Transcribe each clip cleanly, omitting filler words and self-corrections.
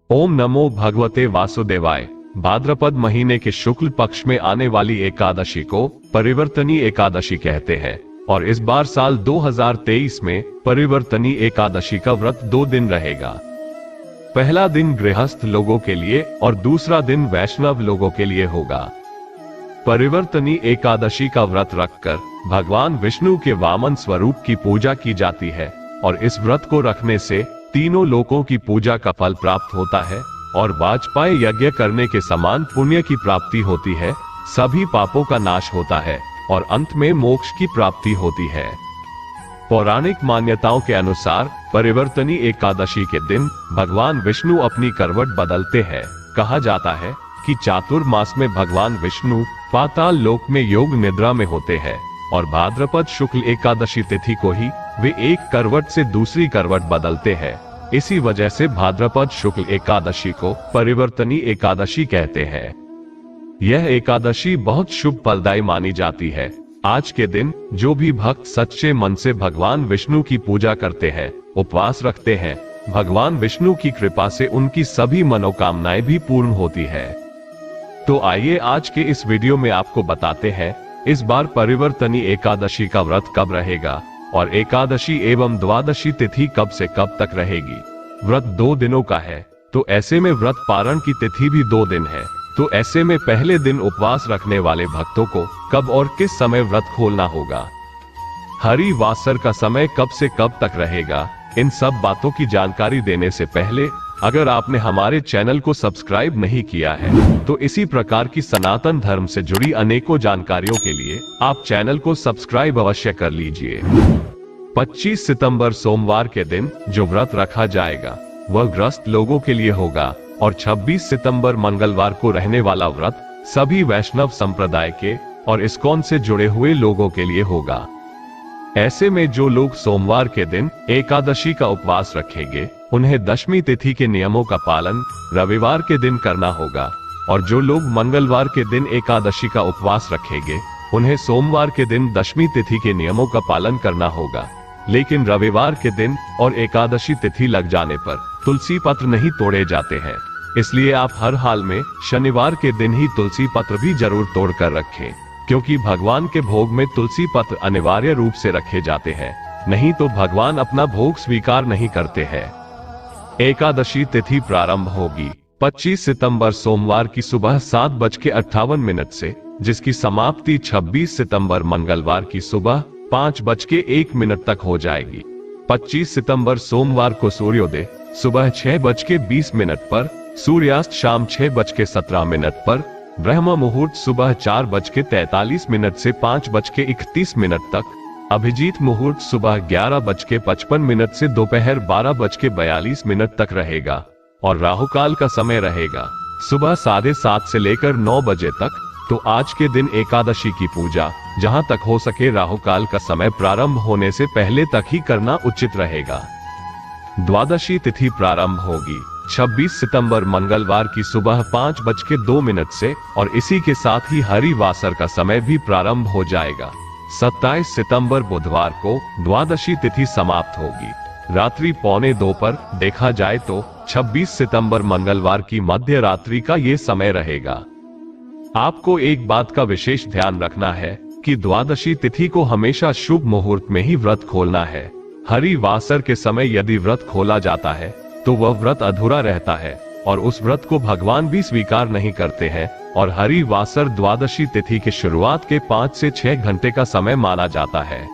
ओम नमो भगवते वासुदेवाय। भाद्रपद महीने के शुक्ल पक्ष में आने वाली एकादशी को परिवर्तनी एकादशी कहते हैं और इस बार साल 2023 में परिवर्तनी एकादशी का व्रत 2 दिन रहेगा। पहला दिन गृहस्थ लोगों के लिए और दूसरा दिन वैष्णव लोगों के लिए होगा। परिवर्तनी एकादशी का व्रत रखकर भगवान विष्णु के वामन स्वरूप की पूजा की जाती है और इस व्रत को रखने से तीनों लोकों की पूजा का फल प्राप्त होता है और वाजपेय यज्ञ करने के समान पुण्य की प्राप्ति होती है, सभी पापों का नाश होता है और अंत में मोक्ष की प्राप्ति होती है। पौराणिक मान्यताओं के अनुसार परिवर्तनी एकादशी के दिन भगवान विष्णु अपनी करवट बदलते हैं। कहा जाता है कि चातुर्मास में भगवान विष्णु पाताल लोक में योग निद्रा में होते हैं और भाद्रपद शुक्ल एकादशी तिथि को ही वे एक करवट से दूसरी करवट बदलते हैं। इसी वजह से भाद्रपद शुक्ल एकादशी को परिवर्तनी एकादशी कहते हैं। यह एकादशी बहुत शुभ फलदायी मानी जाती है। आज के दिन जो भी भक्त सच्चे मन से भगवान विष्णु की पूजा करते हैं, उपवास रखते हैं, भगवान विष्णु की कृपा से उनकी सभी मनोकामनाएं भी पूर्ण होती है। तो आइए आज के इस वीडियो में आपको बताते हैं इस बार परिवर्तनी एकादशी का व्रत कब रहेगा और एकादशी एवं द्वादशी तिथि कब से कब तक रहेगी। व्रत 2 दिनों का है, तो ऐसे में व्रत पारण की तिथि भी 2 दिन है। तो ऐसे में पहले दिन उपवास रखने वाले भक्तों को कब और किस समय व्रत खोलना होगा, हरि वासर का समय कब से कब तक रहेगा, इन सब बातों की जानकारी देने से पहले अगर आपने हमारे चैनल को सब्सक्राइब नहीं किया है तो इसी प्रकार की सनातन धर्म से जुड़ी अनेकों जानकारियों के लिए आप चैनल को सब्सक्राइब अवश्य कर लीजिए। 25 सितंबर सोमवार के दिन जो व्रत रखा जाएगा वह गृहस्थ लोगों के लिए होगा और 26 सितंबर मंगलवार को रहने वाला व्रत सभी वैष्णव संप्रदाय के और इस्कॉन से जुड़े हुए लोगों के लिए होगा। ऐसे में जो लोग सोमवार के दिन एकादशी का उपवास रखेंगे उन्हें दशमी तिथि के नियमों का पालन रविवार के दिन करना होगा और जो लोग मंगलवार के दिन एकादशी का उपवास रखेंगे उन्हें सोमवार के दिन दशमी तिथि के नियमों का पालन करना होगा। लेकिन रविवार के दिन और एकादशी तिथि लग जाने पर तुलसी पत्र नहीं तोड़े जाते हैं, इसलिए आप हर हाल में शनिवार के दिन ही तुलसी पत्र भी जरूर तोड़ कर रखें, क्योंकि भगवान के भोग में तुलसी पत्र अनिवार्य रूप से रखे जाते हैं, नहीं तो भगवान अपना भोग स्वीकार नहीं करते हैं। एकादशी तिथि प्रारंभ होगी 25 सितंबर सोमवार की सुबह 7:58 से, जिसकी समाप्ति 26 सितंबर मंगलवार की सुबह 5:01 तक हो जाएगी। 25 सितंबर सोमवार को सूर्योदय सुबह 6:20 पर, सूर्यास्त शाम 6:17 पर, ब्रह्म मुहूर्त सुबह 4:43 से 5:31 तक, अभिजीत मुहूर्त सुबह 11:55 से दोपहर 12:42 तक रहेगा और राहुकाल का समय रहेगा सुबह 7:30 से लेकर 9 बजे तक। तो आज के दिन एकादशी की पूजा जहां तक हो सके राहुकाल का समय प्रारंभ होने से पहले तक ही करना उचित रहेगा। द्वादशी तिथि प्रारंभ होगी 26 सितंबर मंगलवार की सुबह 5:02 से और इसी के साथ ही हरि वासर का समय भी प्रारंभ हो जाएगा। 27 सितंबर बुधवार को द्वादशी तिथि समाप्त होगी रात्रि 1:45 पर। देखा जाए तो 26 सितंबर मंगलवार की मध्य रात्रि का ये समय रहेगा। आपको एक बात का विशेष ध्यान रखना है कि द्वादशी तिथि को हमेशा शुभ मुहूर्त में ही व्रत खोलना है। हरि वासर के समय यदि व्रत खोला जाता है तो वह व्रत अधूरा रहता है और उस व्रत को भगवान भी स्वीकार नहीं करते हैं और हरि वासर द्वादशी तिथि के शुरुआत के 5 से 6 घंटे का समय माना जाता है।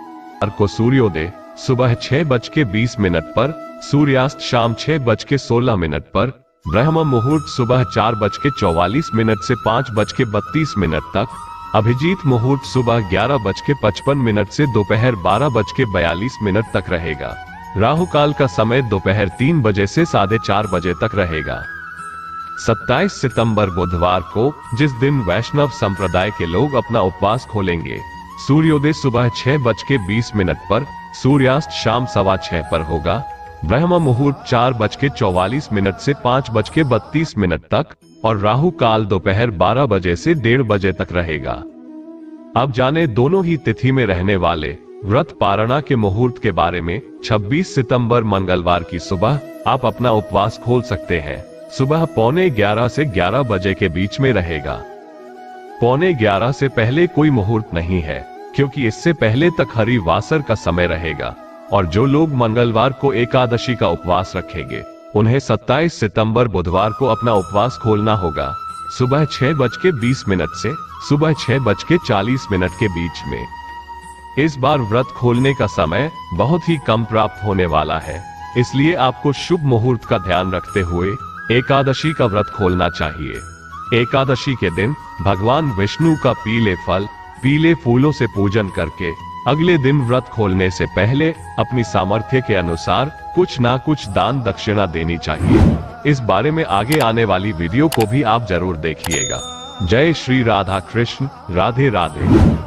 को सूर्योदय सुबह 6:20 पर, सूर्यास्त शाम 6:16 पर, ब्रह्म मुहूर्त सुबह 4:44 से 5:32 तक, अभिजीत मुहूर्त सुबह 11:55 से दोपहर 12:42 तक रहेगा। राहुकाल का समय दोपहर 3 बजे से 4:30 बजे तक रहेगा। 27 सितंबर बुधवार को, जिस दिन वैष्णव संप्रदाय के लोग अपना उपवास खोलेंगे, सूर्योदय सुबह 6:20 पर, सूर्यास्त शाम 6:15 पर होगा। ब्रह्म मुहूर्त 4:44 से 5:32 तक और राहु काल दोपहर 12 बजे से 1:30 बजे तक रहेगा। अब जाने दोनों ही तिथि में रहने वाले व्रत पारणा के मुहूर्त के बारे में। 26 सितंबर मंगलवार की सुबह आप अपना उपवास खोल सकते हैं। सुबह 11:15 से 11 बजे के बीच में रहेगा। 11:15 से पहले कोई मुहूर्त नहीं है, क्योंकि इससे पहले तक हरिवासर का समय रहेगा। और जो लोग मंगलवार को एकादशी का उपवास रखेंगे, उन्हें 27 सितंबर बुधवार को अपना उपवास खोलना होगा, सुबह 6:20 से सुबह 6:40 के बीच में। इस बार व्रत खोलने का समय बहुत ही कम प्राप्त होने वाला है, इसलिए आपको शुभ मुहूर्त का ध्यान रखते हुए एकादशी का व्रत खोलना चाहिए। एकादशी के दिन भगवान विष्णु का पीले फल, पीले फूलों से पूजन करके अगले दिन व्रत खोलने से पहले अपनी सामर्थ्य के अनुसार कुछ ना कुछ दान दक्षिणा देनी चाहिए। इस बारे में आगे आने वाली वीडियो को भी आप जरूर देखिएगा। जय श्री राधा कृष्ण, राधे राधे।